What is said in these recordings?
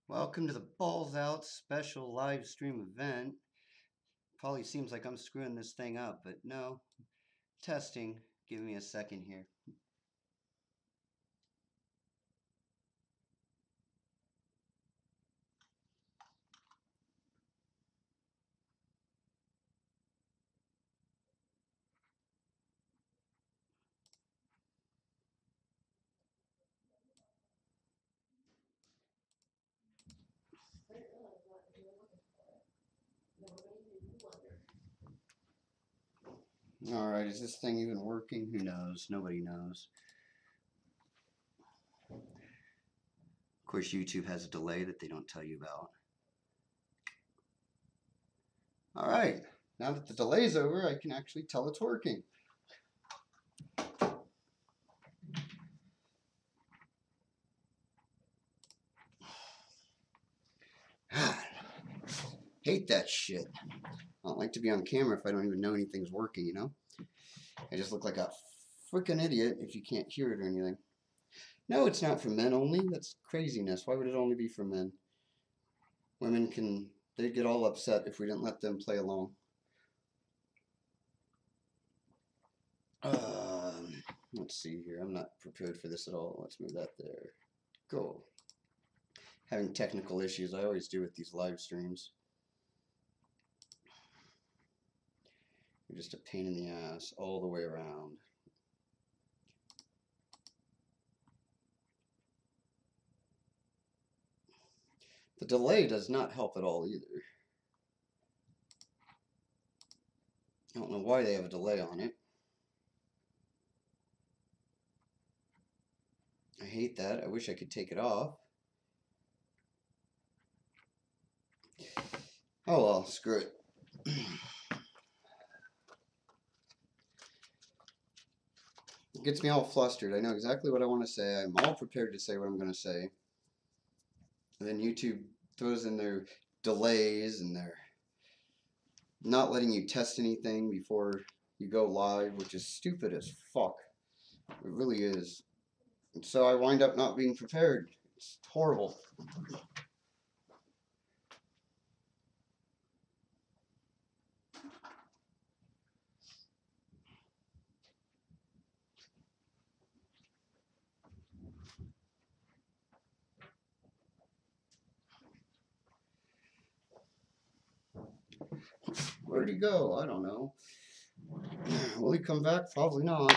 Welcome to the Balls Out special live stream event. Probably seems like I'm screwing this thing up, but no. Testing. Give me a second here. Alright, is this thing even working? Who knows? Nobody knows. Of course, YouTube has a delay that they don't tell you about. Alright, now that the delay's over, I can actually tell it's working. Hate that shit. I don't like to be on camera if I don't even know anything's working, you know? I just look like a freaking idiot if you can't hear it or anything. No, it's not for men only. That's craziness. Why would it only be for men? Women they'd get all upset if we didn't let them play along. Let's see here. I'm not prepared for this at all. Let's move that there. Go. Having technical issues. I always do with these live streams. You're just a pain in the ass all the way around. The delay does not help at all either. I don't know why they have a delay on it. I hate that. I wish I could take it off. Oh well, screw it. It gets me all flustered. I know exactly what I want to say. I'm all prepared to say what I'm going to say. And then YouTube throws in their delays and their not letting you test anything before you go live, which is stupid as fuck. It really is. And so I wind up not being prepared. It's horrible. Where'd he go? I don't know. Will he come back? Probably not.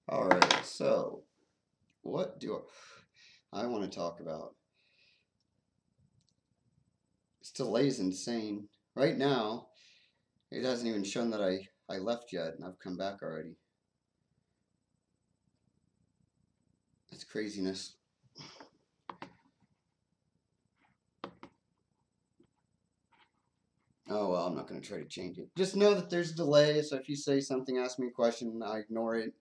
Alright, so what do I want to talk about? This delay's insane. Right now, it hasn't even shown that I left yet, and I've come back already. That's craziness. Oh, well, I'm not going to try to change it. Just know that there's a delay, so if you say something, ask me a question, and I ignore it,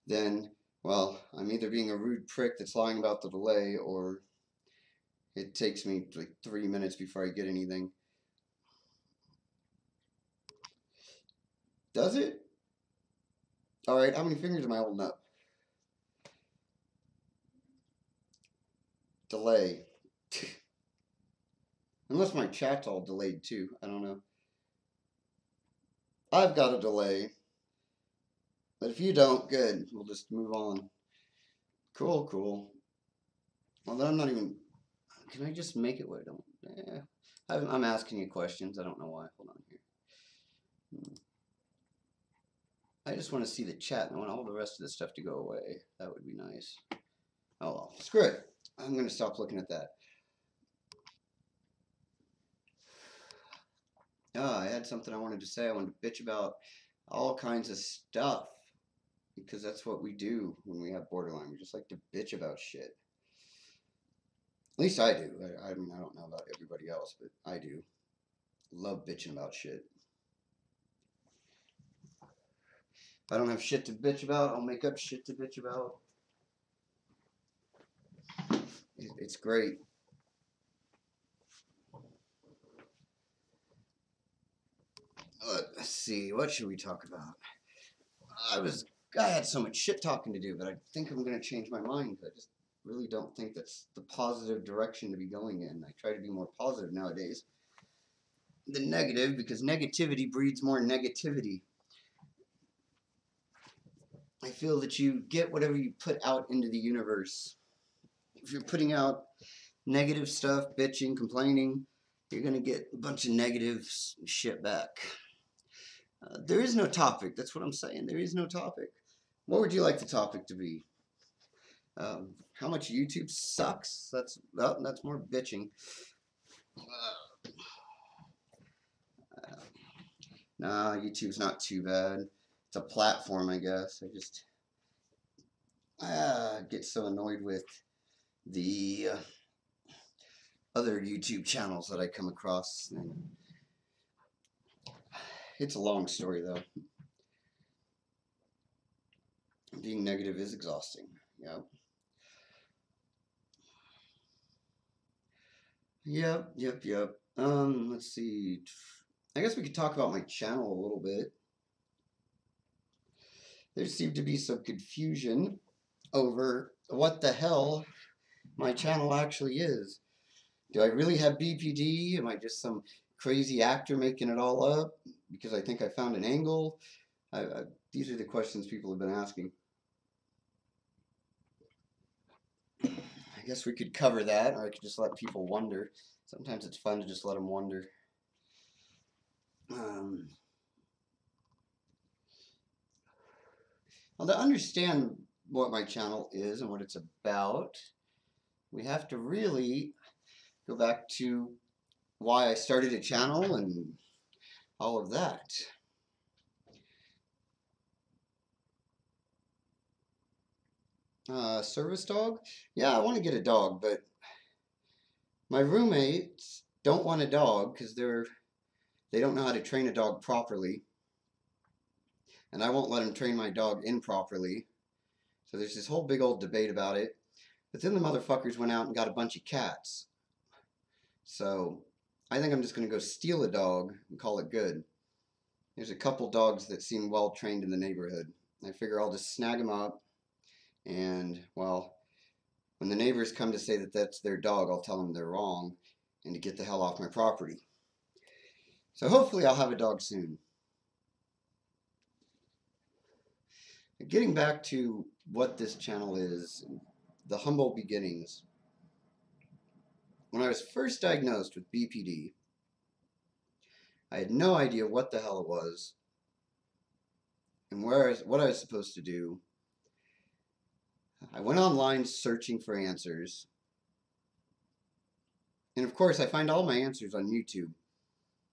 then, well, I'm either being a rude prick that's lying about the delay, or it takes me like 3 minutes before I get anything. Does it? Alright, how many fingers am I holding up? Delay. Unless my chat's all delayed too. I don't know. I've got a delay. But if you don't, good. We'll just move on. Cool, cool. Well, then I'm not even... Can I just make it where I don't... Yeah. I'm asking you questions. I don't know why. Hold on here. I just want to see the chat, and I want all the rest of this stuff to go away. That would be nice. Oh well. Screw it. I'm going to stop looking at that. I had something I wanted to say. I wanted to bitch about all kinds of stuff. Because that's what we do when we have borderline. We just like to bitch about shit. At least I do. I mean, I don't know about everybody else, but I do. Love bitching about shit. If I don't have shit to bitch about, I'll make up shit to bitch about. It's great. Let's see. What should we talk about? I was I had so much shit talking to do, but I think I'm going to change my mind. I just really don't think that's the positive direction to be going in. I try to be more positive nowadays than negative, because negativity breeds more negativity. I feel that you get whatever you put out into the universe. If you're putting out negative stuff, bitching, complaining, you're going to get a bunch of negative shit back. There is no topic. That's what I'm saying. There is no topic. What would you like the topic to be? How much YouTube sucks? That's more bitching. Nah, YouTube's not too bad. It's a platform, I guess. I just get so annoyed with the other YouTube channels that I come across. And it's a long story, though. Being negative is exhausting. Yep. Yep. Let's see. I guess we could talk about my channel a little bit. There seemed to be some confusion over what the hell my channel actually is. Do I really have BPD? Am I just some crazy actor making it all up because I think I found an angle? These are the questions people have been asking. I guess we could cover that, or I could just let people wonder. Sometimes it's fun to just let them wonder. Well, to understand what my channel is and what it's about, we have to really go back to why I started a channel and all of that. Service dog? Yeah, I want to get a dog, but my roommates don't want a dog because they don't know how to train a dog properly. And I won't let them train my dog improperly. So there's this whole big old debate about it. But then the motherfuckers went out and got a bunch of cats. So I think I'm just going to go steal a dog and call it good. There's a couple dogs that seem well trained in the neighborhood. I figure I'll just snag them up. And, well, when the neighbors come to say that that's their dog, I'll tell them they're wrong and to get the hell off my property. So hopefully I'll have a dog soon. Getting back to what this channel is, the humble beginnings. When I was first diagnosed with BPD, I had no idea what the hell it was and what I was supposed to do. I went online searching for answers. And of course, I find all my answers on YouTube,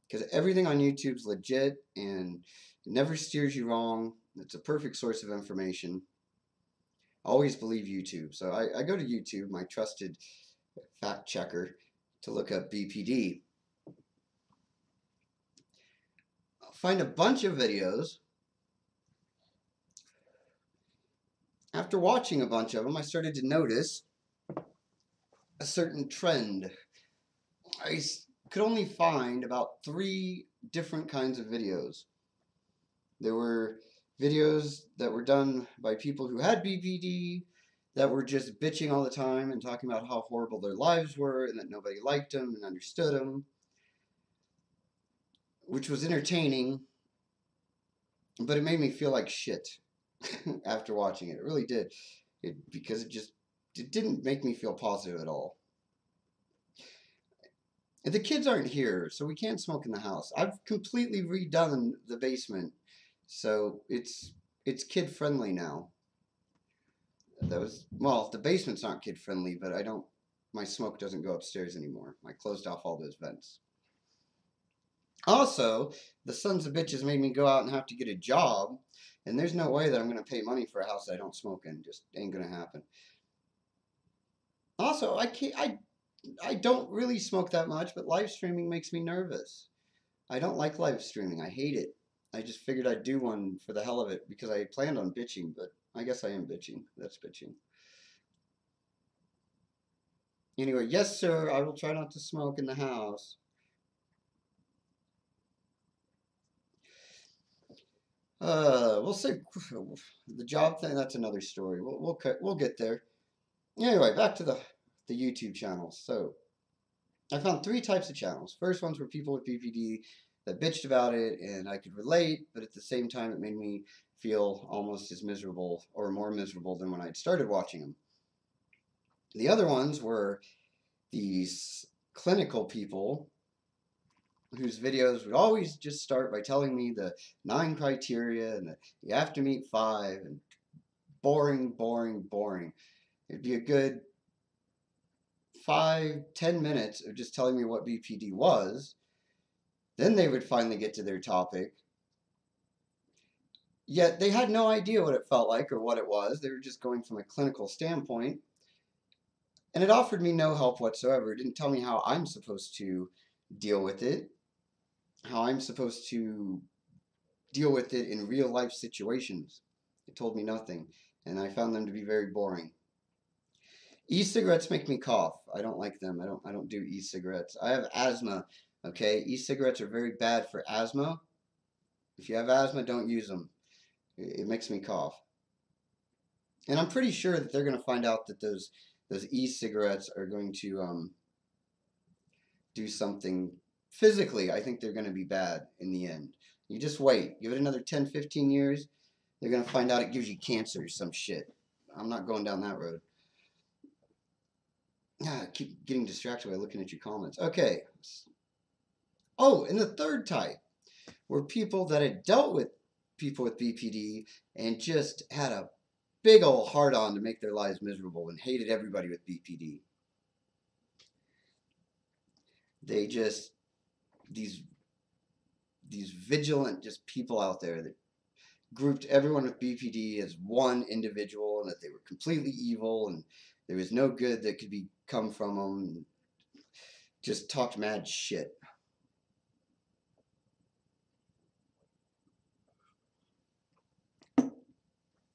because everything on YouTube's legit and it never steers you wrong. It's a perfect source of information. Always believe YouTube. So I go to YouTube, my trusted fact checker, to look up BPD. I'll find a bunch of videos. After watching a bunch of them, I started to notice a certain trend. I could only find about 3 different kinds of videos. There were videos that were done by people who had BPD, that were just bitching all the time and talking about how horrible their lives were and that nobody liked them and understood them, which was entertaining, but it made me feel like shit after watching it. It really did, because it didn't make me feel positive at all. The kids aren't here, so we can't smoke in the house. I've completely redone the basement, so it's kid-friendly now. Well, the basement's not kid-friendly, but my smoke doesn't go upstairs anymore. I closed off all those vents. Also, the sons of bitches made me go out and have to get a job, and there's no way that I'm going to pay money for a house that I don't smoke in. Just ain't going to happen. Also, I don't really smoke that much, but live streaming makes me nervous. I don't like live streaming. I hate it. I just figured I'd do one for the hell of it because I planned on bitching, but I guess I am bitching. That's bitching. Anyway, yes, sir, I will try not to smoke in the house. We'll say the job thing. That's another story. We'll get there. Anyway, back to the YouTube channels. So I found 3 types of channels. First ones were people with BPD that bitched about it, and I could relate, but at the same time, it made me feel almost as miserable or more miserable than when I'd started watching them. The other ones were these clinical people whose videos would always just start by telling me the 9 criteria and that you have to meet 5 and boring, boring, boring. It'd be a good 5-10 minutes of just telling me what BPD was. Then they would finally get to their topic. Yet they had no idea what it felt like or what it was. They were just going from a clinical standpoint. And it offered me no help whatsoever. It didn't tell me how I'm supposed to deal with it, how I'm supposed to deal with it in real life situations. It told me nothing, and I found them to be very boring. E-cigarettes make me cough. I don't like them. I don't do e-cigarettes. I have asthma. Okay, e-cigarettes are very bad for asthma. If you have asthma, don't use them. It makes me cough. And I'm pretty sure that they're going to find out that those e-cigarettes are going to do something physically. I think they're going to be bad in the end. You just wait. Give it another 10, 15 years. They're going to find out it gives you cancer or some shit. I'm not going down that road. I keep getting distracted by looking at your comments. Okay. Oh, and the third type were people that had dealt with people with BPD and just had a big old hard-on to make their lives miserable and hated everybody with BPD. They just, these vigilant just people out there that grouped everyone with BPD as one individual and that they were completely evil and there was no good that could come from them. Just talked mad shit.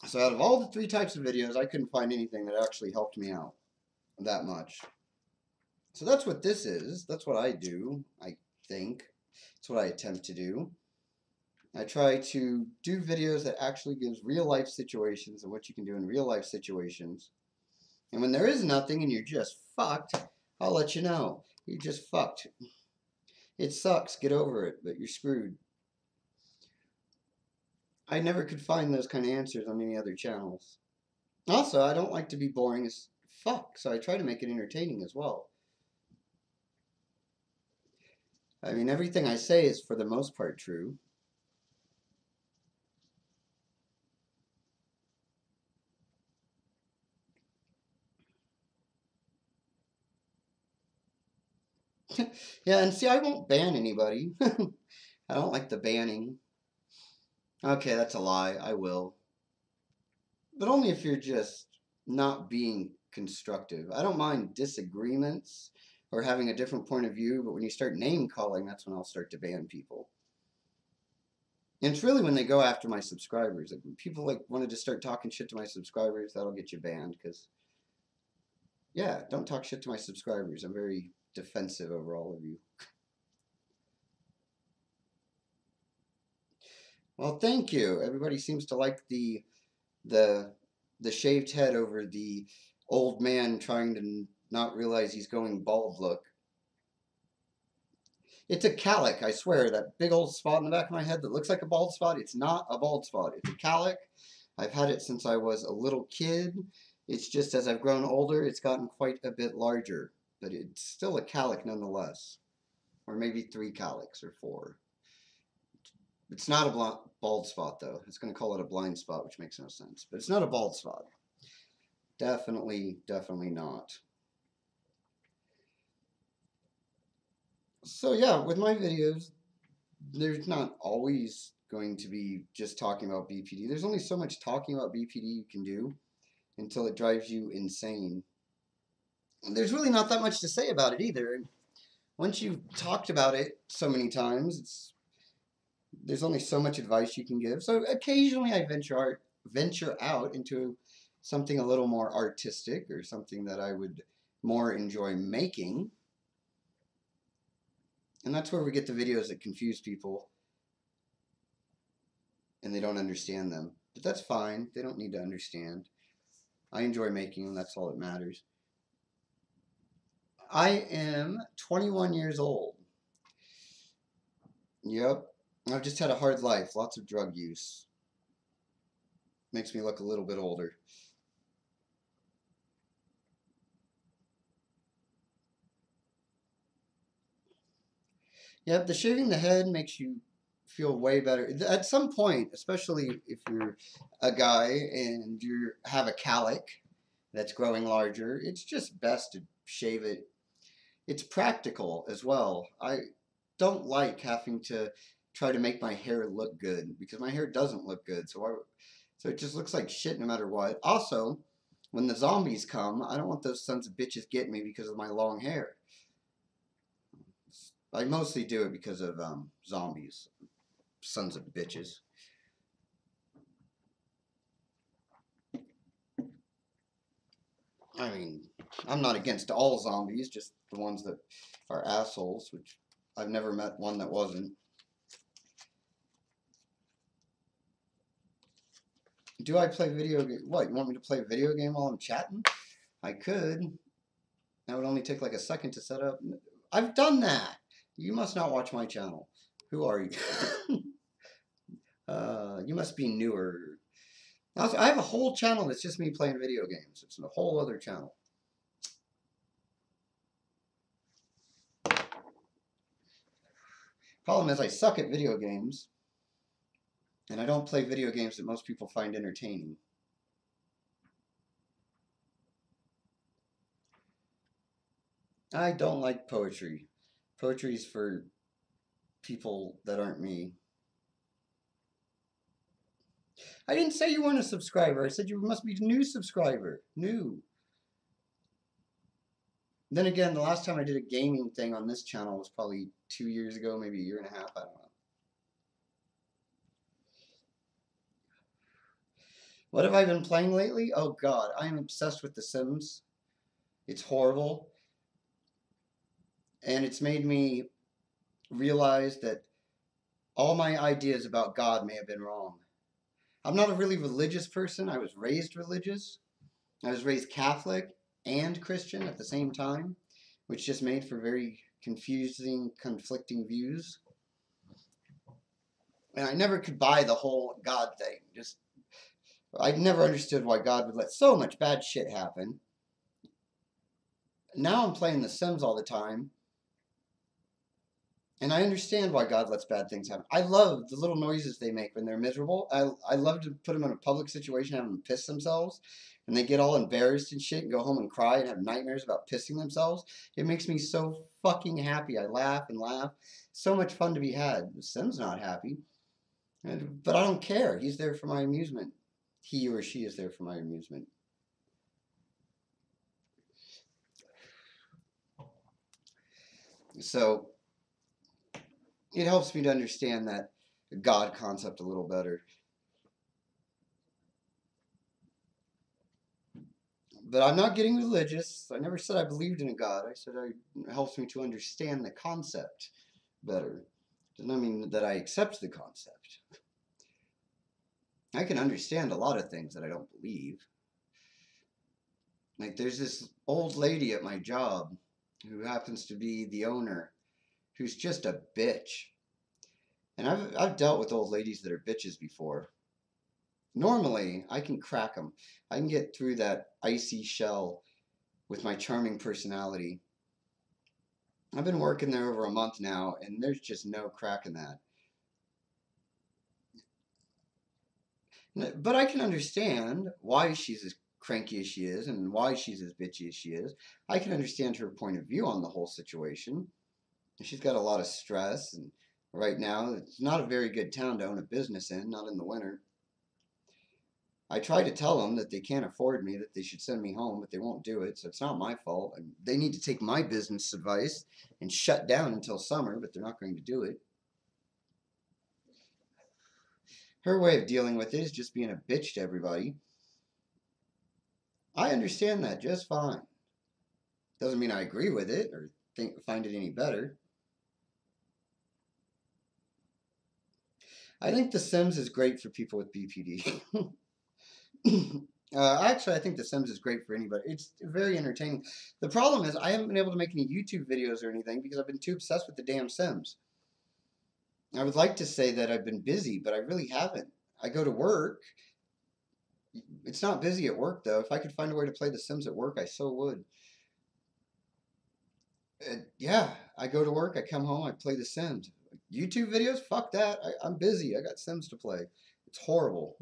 So out of all the 3 types of videos, I couldn't find anything that actually helped me out that much. So that's what this is. That's what I do, I think. That's what I attempt to do. I try to do videos that actually gives real life situations and what you can do in real life situations. And when there is nothing and you're just fucked, I'll let you know. You're just fucked. It sucks. Get over it, but you're screwed. I never could find those kind of answers on any other channels. Also, I don't like to be boring as fuck, so I try to make it entertaining as well. I mean, everything I say is for the most part true. Yeah, and see, I won't ban anybody. I don't like the banning. Okay, that's a lie. I will. But only if you're just not being constructive. I don't mind disagreements or having a different point of view, but when you start name calling, that's when I'll start to ban people. And it's really when they go after my subscribers. Like, when people wanted to start talking shit to my subscribers, that'll get you banned. Because, yeah, don't talk shit to my subscribers. I'm very defensive over all of you. Well, thank you. Everybody seems to like the shaved head over the old man trying to not realize he's going bald look. It's a calic, I swear. That big old spot in the back of my head that looks like a bald spot, it's not a bald spot. It's a calic. I've had it since I was a little kid. It's just as I've grown older, it's gotten quite a bit larger. But it's still a calic nonetheless. Or maybe 3 calics or 4. It's not a bald spot, though. It's going to call it a blind spot, which makes no sense. But it's not a bald spot. Definitely, definitely not. So yeah, with my videos, there's not always going to be just talking about BPD. There's only so much talking about BPD you can do until it drives you insane. And there's really not that much to say about it either. Once you've talked about it so many times, there's only so much advice you can give. So occasionally I venture out into something a little more artistic or something that I would more enjoy making. And that's where we get the videos that confuse people. and they don't understand them. But that's fine. They don't need to understand. I enjoy making them. That's all that matters. I am 21 years old. Yep. I've just had a hard life. Lots of drug use. Makes me look a little bit older. Yep, the shaving the head makes you feel way better. At some point, especially if you're a guy and you have a calic that's growing larger, it's just best to shave it. It's practical as well. I don't like having to try to make my hair look good because my hair doesn't look good. So it just looks like shit no matter what. Also, when the zombies come, I don't want those sons of bitches getting me because of my long hair. I mostly do it because of zombies. Sons of bitches. I mean, I'm not against all zombies, just the ones that are assholes, which I've never met one that wasn't. Do I play video game? What, you want me to play a video game while I'm chatting? I could. That would only take like a second to set up. I've done that. You must not watch my channel. Who are you? You must be newer. Also, I have a whole channel that's just me playing video games. It's a whole other channel. Problem is, I suck at video games, and I don't play video games that most people find entertaining. I don't like poetry. Poetry's for people that aren't me. I didn't say you weren't a subscriber. I said you must be a new subscriber. New. Then again, the last time I did a gaming thing on this channel was probably 2 years ago, maybe a year and a half. I don't know. What have I been playing lately? Oh God, I am obsessed with The Sims. It's horrible. And it's made me realize that all my ideas about God may have been wrong. I'm not a really religious person. I was raised religious. I was raised Catholic and Christian at the same time, which just made for very confusing, conflicting views. And I never could buy the whole God thing. I never understood why God would let so much bad shit happen. Now I'm playing The Sims all the time, and I understand why God lets bad things happen. I love the little noises they make when they're miserable. I love to put them in a public situation, have them piss themselves, and they get all embarrassed and shit and go home and cry and have nightmares about pissing themselves. It makes me so fucking happy. I laugh and laugh. So much fun to be had. The Sim's not happy, but I don't care. He's there for my amusement. He or she is there for my amusement. So it helps me to understand that God concept a little better. But I'm not getting religious. I never said I believed in a God. I said it helps me to understand the concept better. Doesn't mean that I accept the concept. I can understand a lot of things that I don't believe. Like there's this old lady at my job who happens to be the owner, who's just a bitch. And I've dealt with old ladies that are bitches before. Normally, I can crack them. I can get through that icy shell with my charming personality. I've been working there over a month now, and there's just no cracking that. But I can understand why she's as cranky as she is and why she's as bitchy as she is. I can understand her point of view on the whole situation. She's got a lot of stress, and right now, it's not a very good town to own a business in, not in the winter. I try to tell them that they can't afford me, that they should send me home, but they won't do it, so it's not my fault. And they need to take my business advice and shut down until summer, but they're not going to do it. Her way of dealing with it is just being a bitch to everybody. I understand that just fine. Doesn't mean I agree with it or find it any better. I think The Sims is great for people with BPD. Actually, I think The Sims is great for anybody. It's very entertaining. The problem is I haven't been able to make any YouTube videos or anything because I've been too obsessed with the damn Sims. I would like to say that I've been busy, but I really haven't. I go to work. It's not busy at work, though. If I could find a way to play The Sims at work, I so would. Yeah, I go to work, I come home, I play The Sims. YouTube videos? Fuck that. I'm busy. I got Sims to play. It's horrible.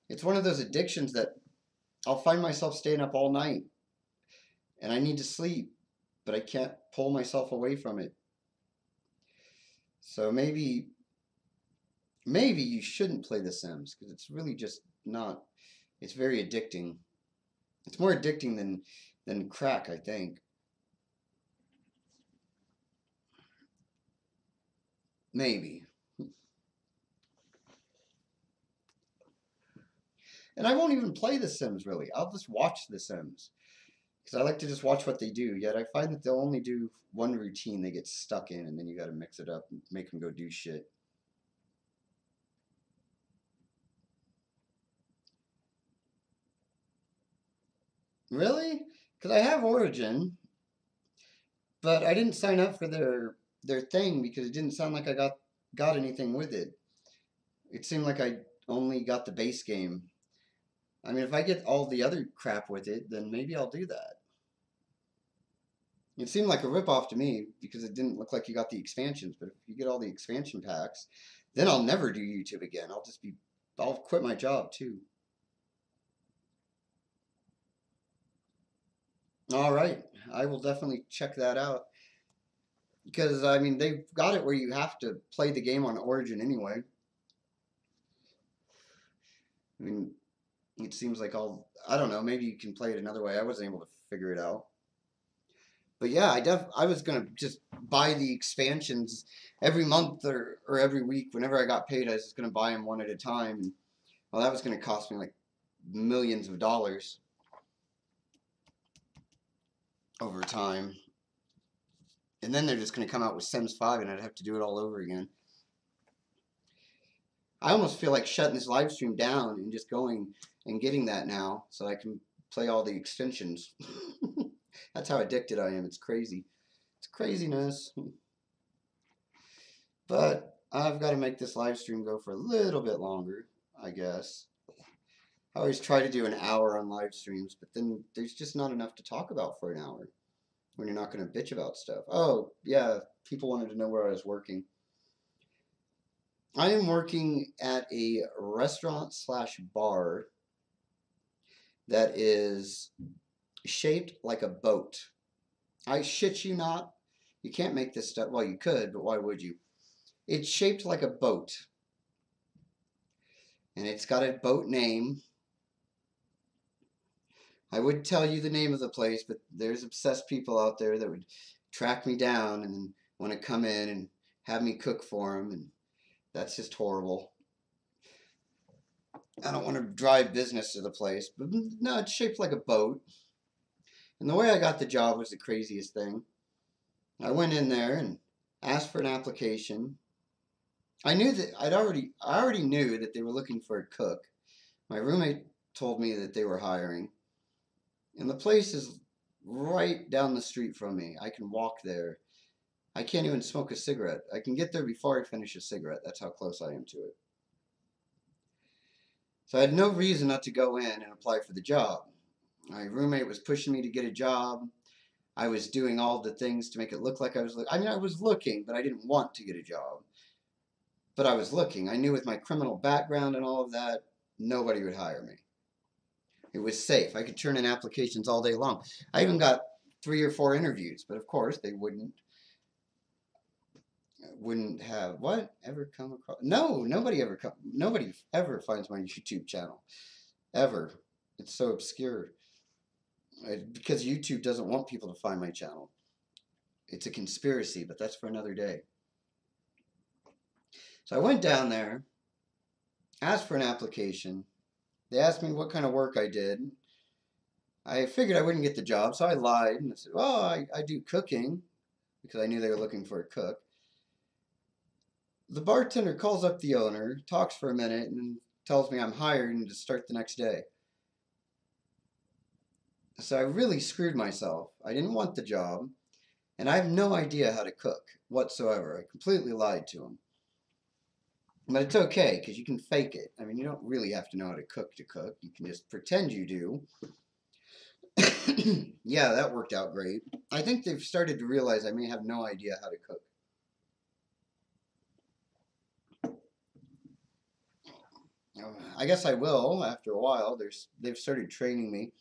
It's one of those addictions that I'll find myself staying up all night and I need to sleep, but I can't pull myself away from it. So maybe you shouldn't play The Sims because it's really just not. It's very addicting. It's more addicting than crack, I think. Maybe. And I won't even play The Sims, really. I'll just watch The Sims. Because I like to just watch what they do. Yet I find that they'll only do one routine they get stuck in, and then you got to mix it up and make them go do shit. Really? Because I have Origin, but I didn't sign up for their thing because it didn't sound like I got anything with it. It seemed like I only got the base game. I mean, if I get all the other crap with it, then maybe I'll do that. It seemed like a ripoff to me because it didn't look like you got the expansions. But if you get all the expansion packs, then I'll never do YouTube again. I'll quit my job too. All right, I will definitely check that out because I mean they've got it where you have to play the game on Origin anyway. I mean, it seems like I don't know, maybe you can play it another way. I wasn't able to figure it out. But yeah, I was gonna just buy the expansions every month or every week. Whenever I got paid, I was just gonna buy them one at a time. And, well, that was gonna cost me like millions of dollars over time. And then they're just gonna come out with Sims 5, and I'd have to do it all over again. I almost feel like shutting this live stream down and just going and getting that now so I can play all the extensions. That's how addicted I am. It's crazy. It's craziness. But I've got to make this live stream go for a little bit longer, I guess. I always try to do an hour on live streams, but then there's just not enough to talk about for an hour when you're not going to bitch about stuff. Oh, yeah, people wanted to know where I was working. I am working at a restaurant / bar that is shaped like a boat. I shit you not. You can't make this stuff. Well, you could, but why would you? It's shaped like a boat. And it's got a boat name. I would tell you the name of the place, but there's obsessed people out there that would track me down and want to come in and have me cook for them. And that's just horrible. I don't want to drive business to the place, but no, it's shaped like a boat. And the way I got the job was the craziest thing. I went in there and asked for an application. I knew that I already knew that they were looking for a cook. My roommate told me that they were hiring. And the place is right down the street from me. I can walk there. I can't even smoke a cigarette. I can get there before I finish a cigarette. That's how close I am to it. So I had no reason not to go in and apply for the job. My roommate was pushing me to get a job. I was doing all the things to make it look like I was looking. I mean, I was looking, but I didn't want to get a job. But I was looking. I knew with my criminal background and all of that, nobody would hire me. It was safe. I could turn in applications all day long. I even got 3 or 4 interviews, but of course they wouldn't have ever come across. No, nobody ever finds my YouTube channel ever. It's so obscure. Because YouTube doesn't want people to find my channel. It's a conspiracy, but that's for another day. So I went down there, asked for an application. They asked me what kind of work I did. I figured I wouldn't get the job, so I lied and I said, well, I do cooking, because I knew they were looking for a cook. The bartender calls up the owner, talks for a minute, and tells me I'm hired and to start the next day. So I really screwed myself. I didn't want the job, and I have no idea how to cook whatsoever. I completely lied to him. But it's okay, because you can fake it. I mean, you don't really have to know how to cook. You can just pretend you do. Yeah, that worked out great. I think they've started to realize I may have no idea how to cook. I guess I will after a while. They've started training me.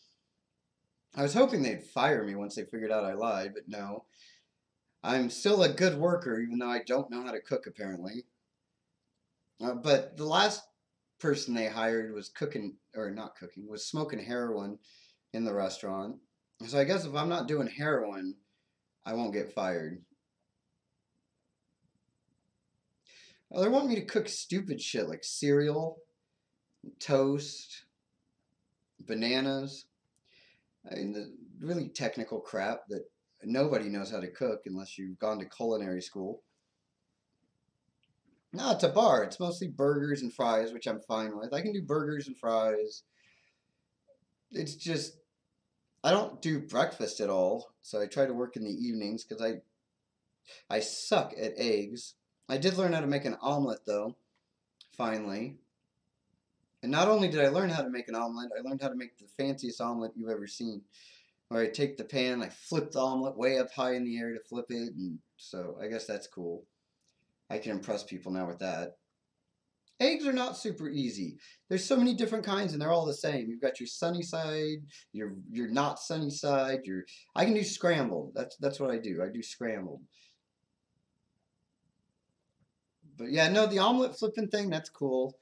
I was hoping they'd fire me once they figured out I lied, but no. I'm still a good worker, even though I don't know how to cook, apparently. But the last person they hired was cooking, or not cooking, was smoking heroin in the restaurant. So I guess if I'm not doing heroin, I won't get fired. They want me to cook stupid shit like cereal, toast, bananas. I mean, the really technical crap that nobody knows how to cook unless you've gone to culinary school. No, it's a bar. It's mostly burgers and fries, which I'm fine with. I can do burgers and fries. It's just, I don't do breakfast at all, so I try to work in the evenings because I suck at eggs. I did learn how to make an omelet, though, finally. And not only did I learn how to make an omelet, I learned how to make the fanciest omelet you've ever seen. Where I take the pan, I flip the omelet way up high in the air to flip it, and so I guess that's cool. I can impress people now with that. Eggs are not super easy. There's so many different kinds, and they're all the same. You've got your sunny side, your not sunny side. I can do scrambled. That's what I do. I do scrambled. But yeah, no, the omelet flipping thing, that's cool.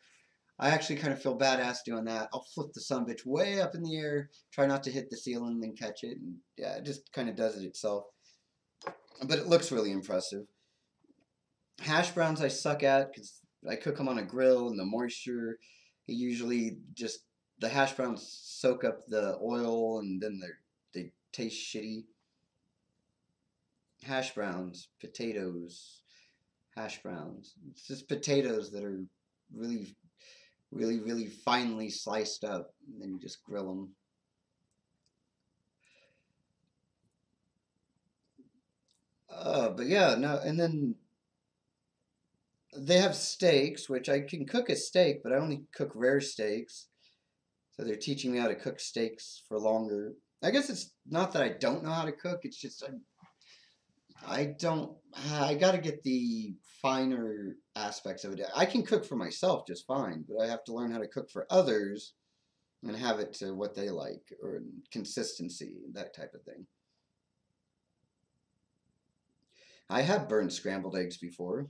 I actually kind of feel badass doing that. I'll flip the sumbitch way up in the air, try not to hit the ceiling, and then catch it, and yeah, it just kind of does it itself. But it looks really impressive. Hash browns I suck at because I cook them on a grill, and the moisture, usually just the hash browns soak up the oil, and then they taste shitty. Hash browns, potatoes, hash browns. It's just potatoes that are really, really, really finely sliced up, and then you just grill them. But yeah, no, and then they have steaks, which I can cook a steak, but I only cook rare steaks. So they're teaching me how to cook steaks for longer. I guess it's not that I don't know how to cook, it's just I don't, I got to get the finer aspects of it. I can cook for myself just fine, but I have to learn how to cook for others and have it to what they like, or consistency, that type of thing. I have burned scrambled eggs before.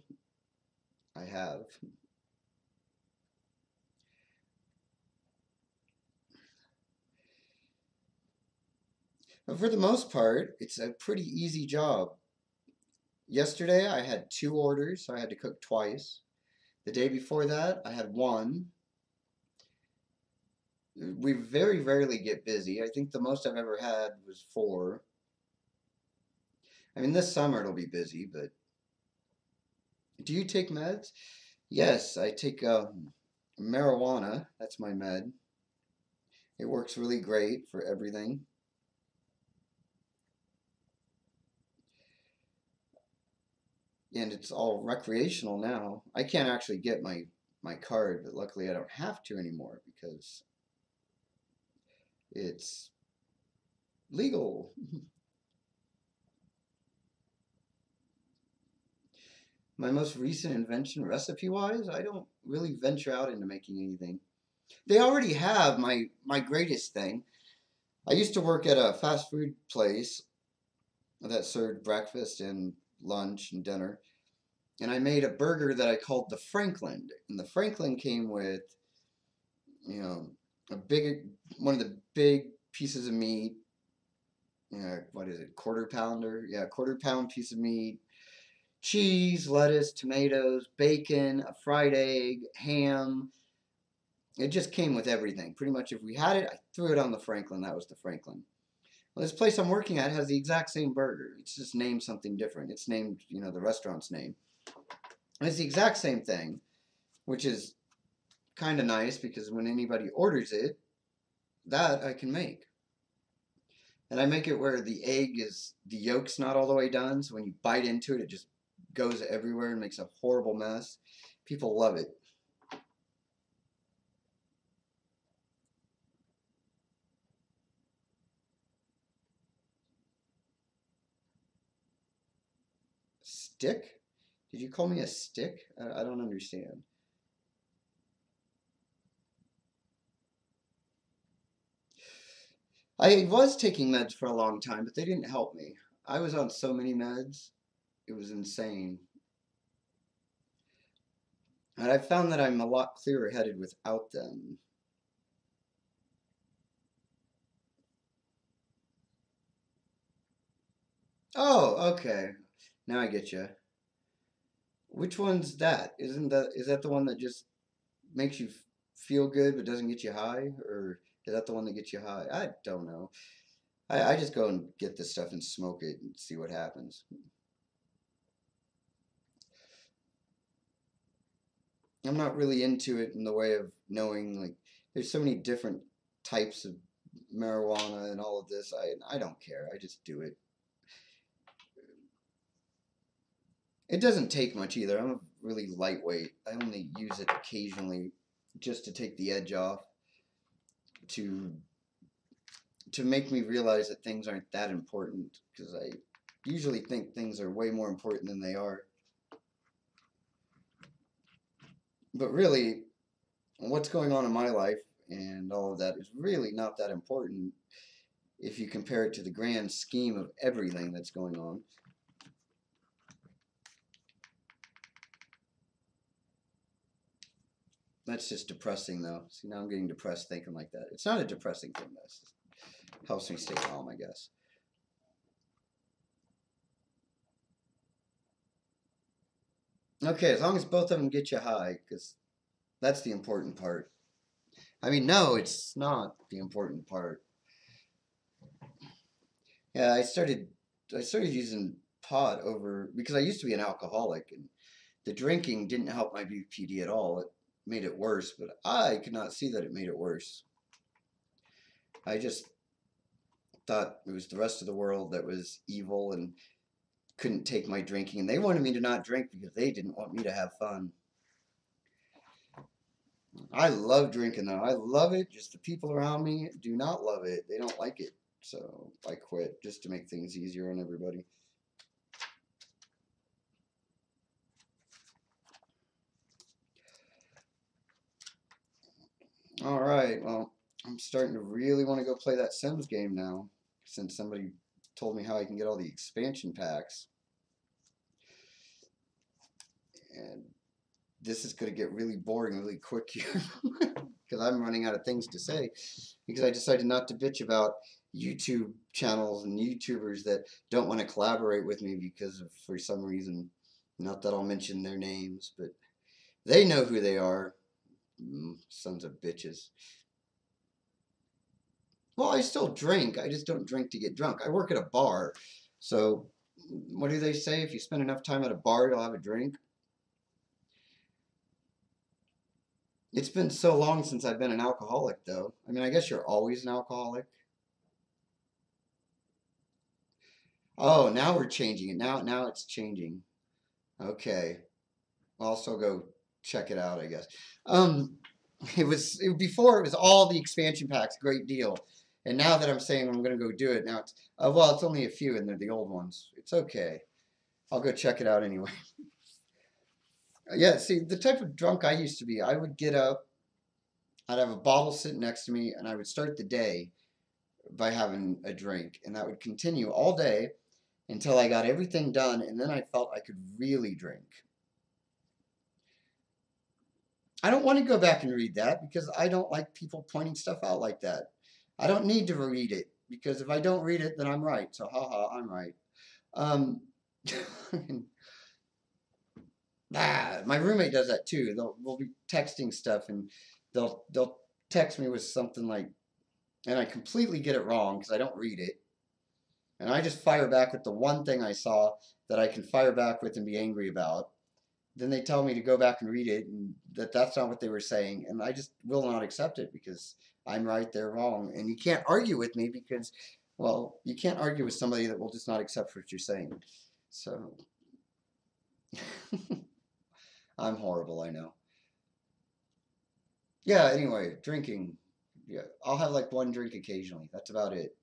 I have. But for the most part, it's a pretty easy job. Yesterday, I had 2 orders, so I had to cook twice. The day before that, I had one. We very rarely get busy. I think the most I've ever had was 4. I mean, this summer it'll be busy, but do you take meds? Yes, I take marijuana. That's my med. It works really great for everything. And it's all recreational now. I can't actually get my card, but luckily I don't have to anymore because it's legal. My most recent invention, recipe-wise, I don't really venture out into making anything. They already have my greatest thing. I used to work at a fast food place that served breakfast and lunch and dinner, and I made a burger that I called the Franklin. And the Franklin came with, you know, a big one of the big pieces of meat. What is it? Quarter pounder? Yeah, quarter pound piece of meat, cheese, lettuce, tomatoes, bacon, a fried egg, ham. It just came with everything. Pretty much if we had it, I threw it on the Franklin. That was the Franklin. Well, this place I'm working at has the exact same burger. It's just named something different. It's named, the restaurant's name. And it's the exact same thing, which is kind of nice because when anybody orders it, that I can make. And I make it where the yolk's not all the way done, so when you bite into it, it just goes everywhere and makes a horrible mess. People love it. Stick? Did you call me a stick? I don't understand. I was taking meds for a long time, but they didn't help me. I was on so many meds, it was insane. And I found that I'm a lot clearer headed without them. Oh, okay. Now I get you. Which one's that? Is that the one that just makes you feel good but doesn't get you high, or is that the one that gets you high? I don't know. I just go and get this stuff and smoke it and see what happens. I'm not really into it in the way of knowing like there's so many different types of marijuana and all of this. I don't care. I just do it. It doesn't take much either. I'm a really lightweight. I only use it occasionally just to take the edge off, to to make me realize that things aren't that important, because I usually think things are way more important than they are. But really, what's going on in my life and all of that is really not that important if you compare it to the grand scheme of everything that's going on. That's just depressing, though. See, now I'm getting depressed thinking like that. It's not a depressing thing, though. It helps me stay calm, I guess. Okay, as long as both of them get you high, because that's the important part. I mean, no, it's not the important part. Yeah, I started using pot over because I used to be an alcoholic, and the drinking didn't help my BPD at all. It made it worse, but I could not see that it made it worse. I just thought it was the rest of the world that was evil and couldn't take my drinking, and they wanted me to not drink because they didn't want me to have fun. I love drinking though. I love it. Just the people around me do not love it. They don't like it. So I quit just to make things easier on everybody. All right. Well, I'm starting to really want to go play that Sims game now, since somebody told me how I can get all the expansion packs. And this is going to get really boring really quick here because I'm running out of things to say because I decided not to bitch about YouTube channels and YouTubers that don't want to collaborate with me because of, for some reason, not that I'll mention their names, but they know who they are. Sons of bitches. Well, I still drink. I just don't drink to get drunk. I work at a bar. So, what do they say? If you spend enough time at a bar, you'll have a drink. It's been so long since I've been an alcoholic, though. I mean, I guess you're always an alcoholic. Oh, now we're changing it. Now it's changing. Okay. I'll also go check it out, I guess. Um, before it was all the expansion packs, great deal. And now that I'm saying I'm gonna go do it, now it's well, it's only a few and they're the old ones. It's okay. I'll go check it out anyway. Yeah, see, the type of drunk I used to be, I would get up, I'd have a bottle sitting next to me, and I would start the day by having a drink, and that would continue all day until I got everything done, and then I felt I could really drink. I don't want to go back and read that because I don't like people pointing stuff out like that. I don't need to read it because if I don't read it, then I'm right. So, haha, I'm right. Um, my roommate does that too. We'll be texting stuff and they'll text me with something like, and I completely get it wrong because I don't read it. And I just fire back with the one thing I saw that I can fire back with and be angry about. then they tell me to go back and read it, and that's not what they were saying, and I just will not accept it because I'm right, they're wrong, and you can't argue with me because, well, you can't argue with somebody that will just not accept what you're saying. So I'm horrible, I know. Yeah, anyway, drinking. Yeah, I'll have like one drink occasionally. That's about it.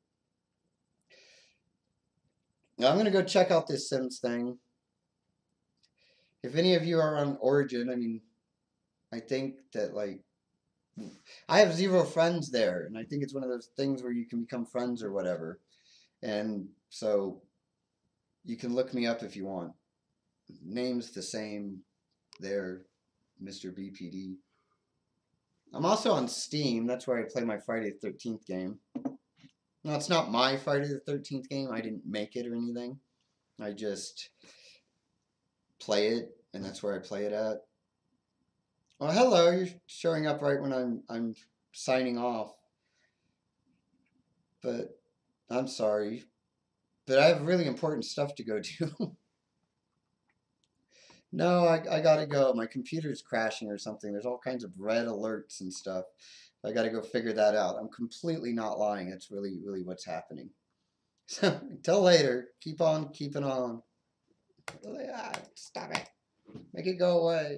Now I'm gonna go check out this Sims thing. If any of you are on Origin, I mean, I think that like I have 0 friends there, and I think it's one of those things where you can become friends or whatever. And so you can look me up if you want. Name's the same there, MrBPD. I'm also on Steam. That's where I play my Friday the 13th game. No, it's not my Friday the 13th game. I didn't make it or anything. I just play it, and that's where I play it at. Well, hello. You're showing up right when I'm signing off. But I'm sorry. But I have really important stuff to go do. No, I gotta go. My computer's crashing or something. There's all kinds of red alerts and stuff. I gotta go figure that out. I'm completely not lying. That's really, really what's happening. So until later, keep on keeping on. Stop it. Make it go away.